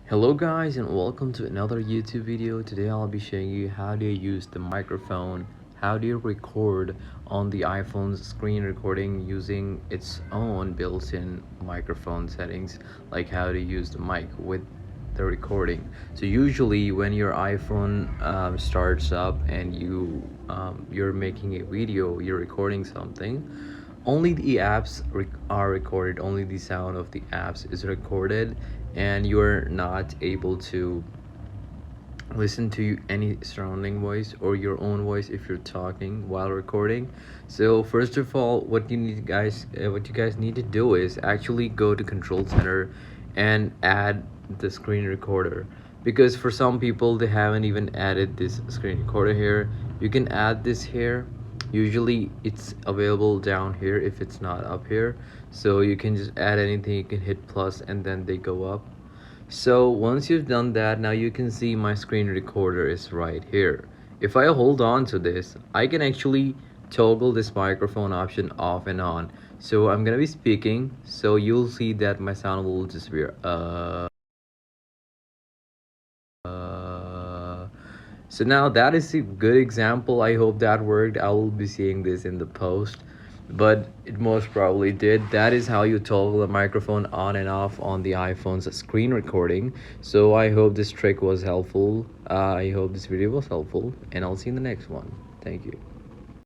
Hello guys and welcome to another YouTube video. Today I'll be showing you how do you use the microphone, how do you record on the iPhone's screen recording using its own built-in microphone settings, like how to use the mic with the recording. So usually when your iPhone starts up and you're making a video, you're recording something, only the apps are recorded, only the sound of the apps is recorded, and you're not able to listen to any surrounding voice or your own voice if you're talking while recording. So first of all, what you guys need to do is actually go to control center and add the screen recorder, because for some people they haven't even added this screen recorder here. You can add this here. Usually it's available down here if it's not up here, so you can just add anything. You can hit plus and then they go up. So once you've done that, now you can see my screen recorder is right here. If I hold on to this, I can actually toggle this microphone option off and on. So I'm gonna be speaking, so you'll see that my sound will disappear. So now that is a good example. I hope that worked. I will be seeing this in the post, but it most probably did. That is how you toggle the microphone on and off on the iPhone's screen recording. So I hope this trick was helpful. I hope this video was helpful, and I'll see you in the next one. Thank you.